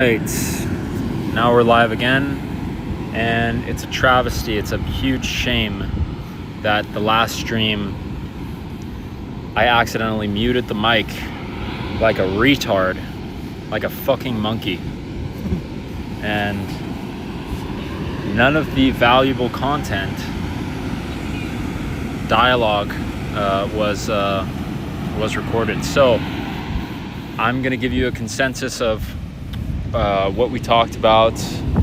Right, now we're live again, and it's a travesty, it's a huge shame that the last stream I accidentally muted the mic like a retard, like a fucking monkey, and none of the valuable content, dialogue was recorded. So I'm gonna give you a consensus of what we talked about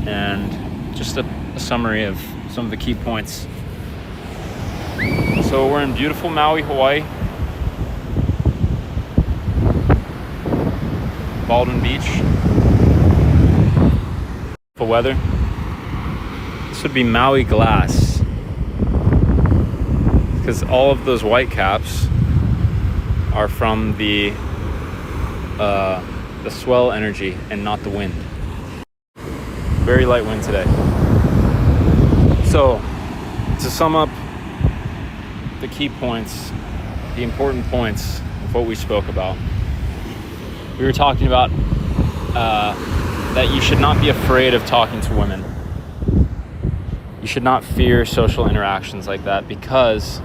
and just a summary of some of the key points. So we're in beautiful Maui, Hawaii, Baldwin Beach. Beautiful weather. This would be Maui glass, because all of those white caps are from the swell energy and not the wind. Very light wind today. So to sum up the key points, the important points of what we spoke about, we were talking about that you should not be afraid of talking to women. You should not fear social interactions like that, because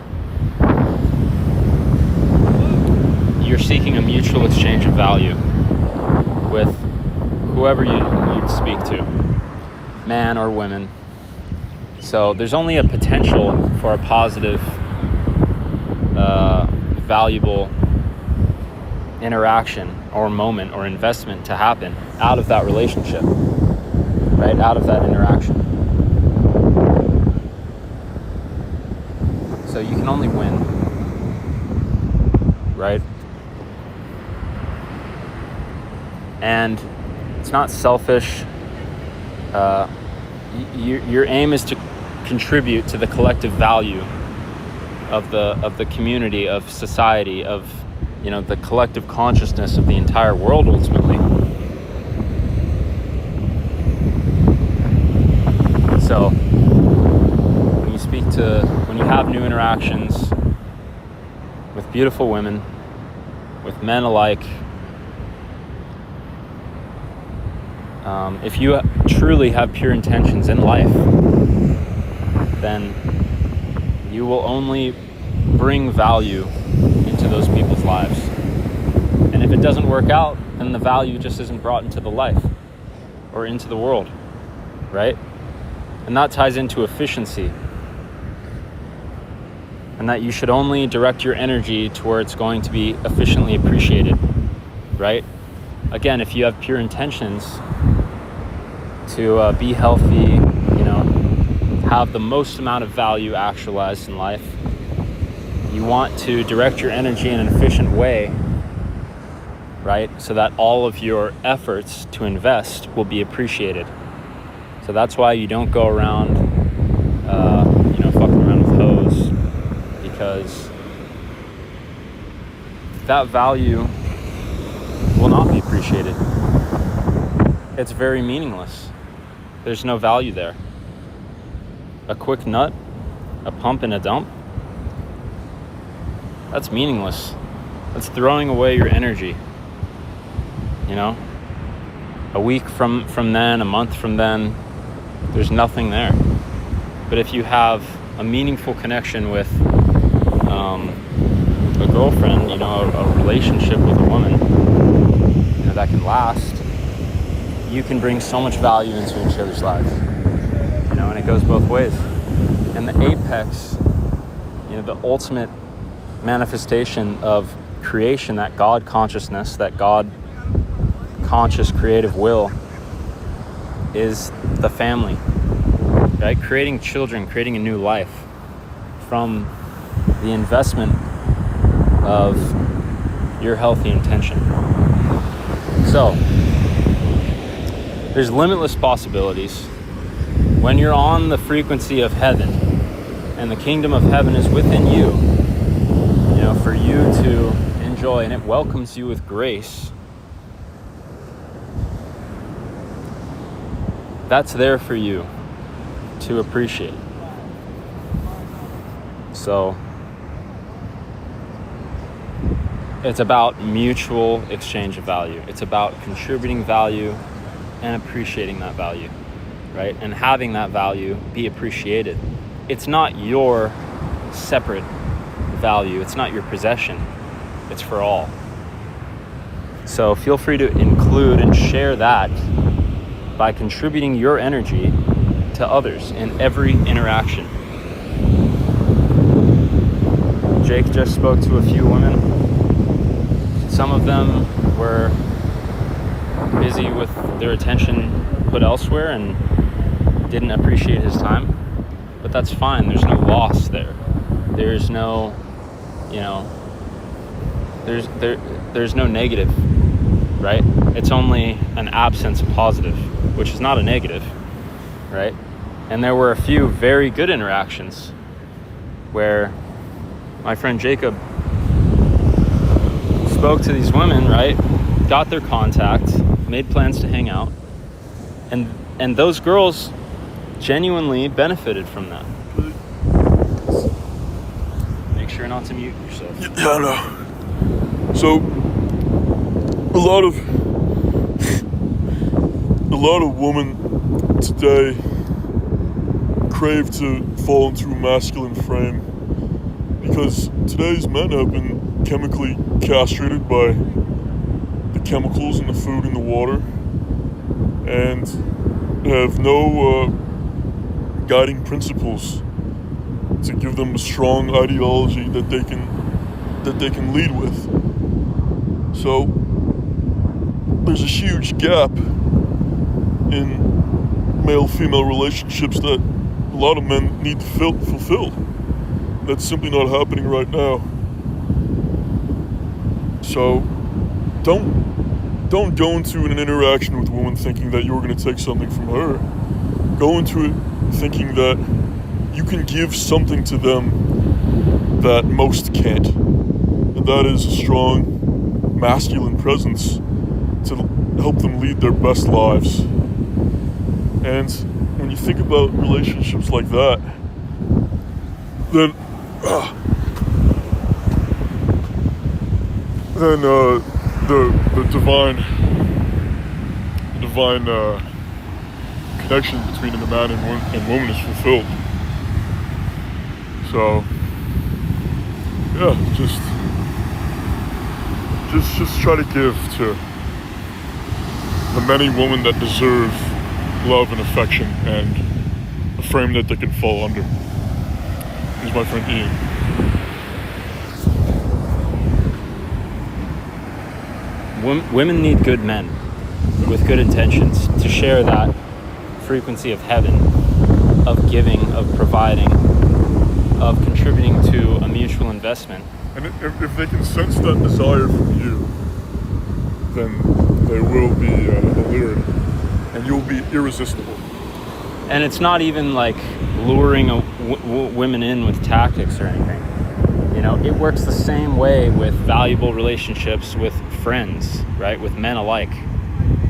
you're seeking a mutual exchange of value with whoever you'd speak to, man or women. So there's only a potential for a positive, valuable interaction or moment or investment to happen out of that relationship, right? Out of that interaction. So you can only win, right? And it's not selfish. Your aim is to contribute to the collective value of the community, of society, of the collective consciousness of the entire world ultimately. So when you have new interactions with beautiful women, with men alike, if you truly have pure intentions in life, then you will only bring value into those people's lives. And if it doesn't work out, then the value just isn't brought into the life or into the world, right? And that ties into efficiency. And that you should only direct your energy to where it's going to be efficiently appreciated, right? Again, if you have pure intentions to be healthy, have the most amount of value actualized in life, you want to direct your energy in an efficient way, right? So that all of your efforts to invest will be appreciated. So that's why you don't go around, fucking around with hoes, because that value will not be appreciated. It's very meaningless. There's no value there. A quick nut, a pump and a dump, that's meaningless. That's throwing away your energy. A week from then, a month from then, there's nothing there. But if you have a meaningful connection with a girlfriend, a relationship with a woman, that can last, you can bring so much value into each other's lives, and it goes both ways. And the apex, the ultimate manifestation of creation, that God consciousness, that God conscious creative will, is the family, right? Creating children, creating a new life from the investment of your healthy intention. So there's limitless possibilities when you're on the frequency of heaven, and the kingdom of heaven is within you, for you to enjoy, and it welcomes you with grace. That's there for you to appreciate. So it's about mutual exchange of value. It's about contributing value and appreciating that value, right? And having that value be appreciated. It's not your separate value. It's not your possession. It's for all. So feel free to include and share that by contributing your energy to others in every interaction. Jake just spoke to a few women. Some of them were busy with their attention put elsewhere and didn't appreciate his time. But that's fine. There's no loss there. There's no, there's no negative, right? It's only an absence of positive, which is not a negative, right? And there were a few very good interactions where my friend Jacob spoke to these women, right? Got their contact, made plans to hang out, and those girls genuinely benefited from that. Make sure not to mute yourself. Yeah, I know. So a lot of women today crave to fall into a masculine frame because today's men have been chemically castrated by the chemicals in the food and the water and have no guiding principles to give them a strong ideology that they can lead with. So there's a huge gap in male-female relationships that a lot of men need to fulfill. That's simply not happening right now. So don't go into an interaction with a woman thinking that you're going to take something from her. Go into it thinking that you can give something to them that most can't. And that is a strong masculine presence to help them lead their best lives. And when you think about relationships like that, then the divine connection between the man and woman is fulfilled. So yeah, just try to give to the many women that deserve love and affection and a frame that they can fall under. Here's my friend Ian. Women need good men with good intentions to share that frequency of heaven, of giving, of providing, of contributing to a mutual investment. And if they can sense that desire from you, then they will be allured, and you'll be irresistible. And it's not even like luring women in with tactics or anything. It works the same way with valuable relationships with friends, right? With men alike.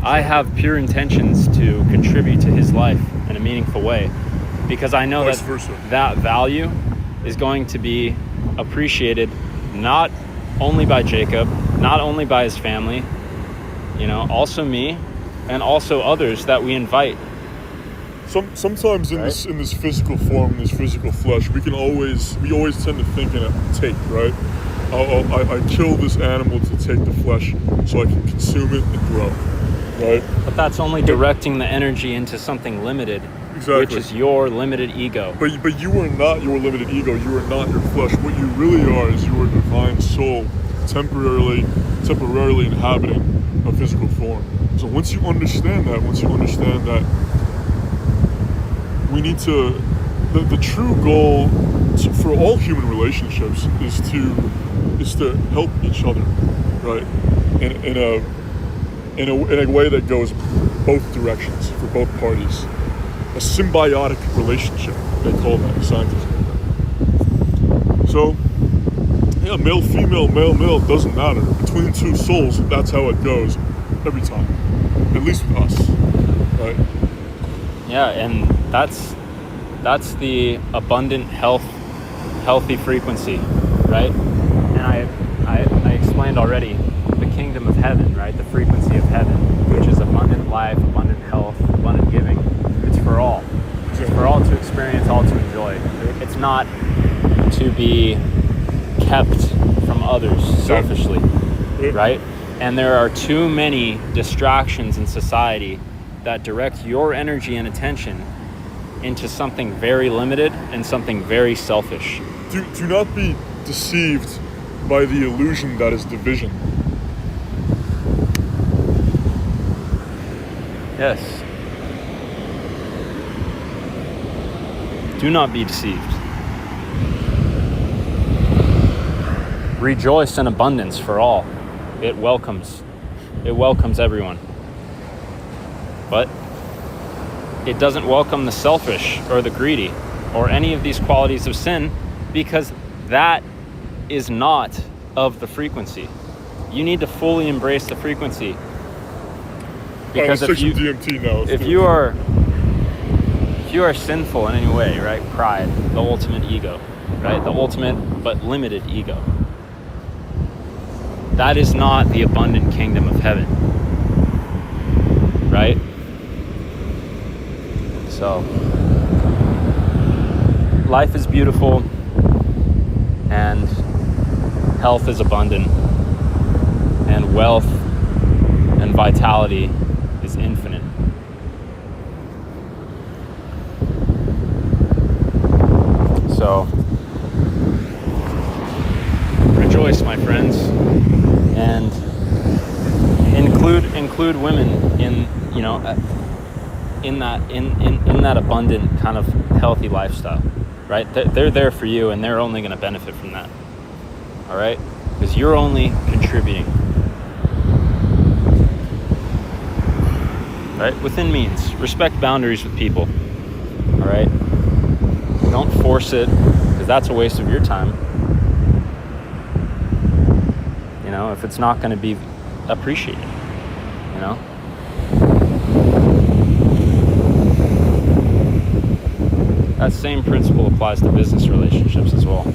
I have pure intentions to contribute to his life in a meaningful way because I know that value is going to be appreciated not only by Jacob, not only by his family, also me, and also others that we invite. Sometimes in this physical form, in this physical flesh, we always tend to think in a take, right? I kill this animal to take the flesh so I can consume it and grow, right? But that's only directing the energy into something limited, exactly. Which is your limited ego. But you are not your limited ego. You are not your flesh. What you really are is your divine soul, temporarily inhabiting a physical form. So once you understand that, we need to, the true goal for all human relationships is to help each other, right? In a way that goes both directions for both parties. A symbiotic relationship, they call that, scientists call that. So, yeah, male, female, male, doesn't matter. Between two souls, that's how it goes every time. At least with us, right? Yeah, and that's the abundant healthy frequency, right? And I explained already the kingdom of heaven, right? The frequency of heaven, which is abundant life, abundant giving. It's for all. It's for all to experience, all to enjoy. It's not to be kept from others selfishly, right? And there are too many distractions in society that direct your energy and attention into something very limited and something very selfish. Do not be deceived by the illusion that is division. Yes. Do not be deceived. Rejoice in abundance for all. It welcomes everyone. But it doesn't welcome the selfish or the greedy or any of these qualities of sin, because that is not of the frequency. You need to fully embrace the frequency. Because if you are sinful in any way, right? Pride, the ultimate ego, right? The ultimate but limited ego. That is not the abundant kingdom of heaven, right? So, life is beautiful and health is abundant and wealth and vitality is infinite. So, rejoice, my friends, and include women in, you know, in that abundant kind of healthy lifestyle, right? They're there for you, and they're only going to benefit from that. All right, because you're only contributing, right? Within means. Respect boundaries with people. All right. Don't force it, because that's a waste of your time. You know, if it's not going to be appreciated, you know? That same principle applies to business relationships as well.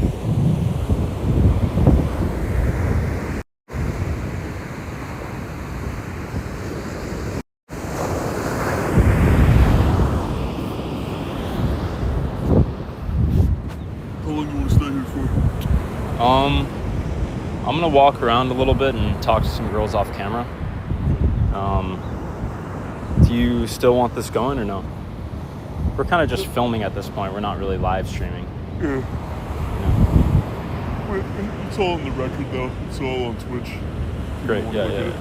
I'm gonna walk around a little bit and talk to some girls off camera. Do you still want this going or no? We're kind of just filming at this point. We're not really live streaming. Yeah. You know? Wait, it's all on the record though. It's all on Twitch. Great. Yeah.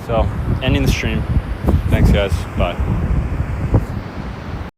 So, ending the stream. Thanks, guys. Bye.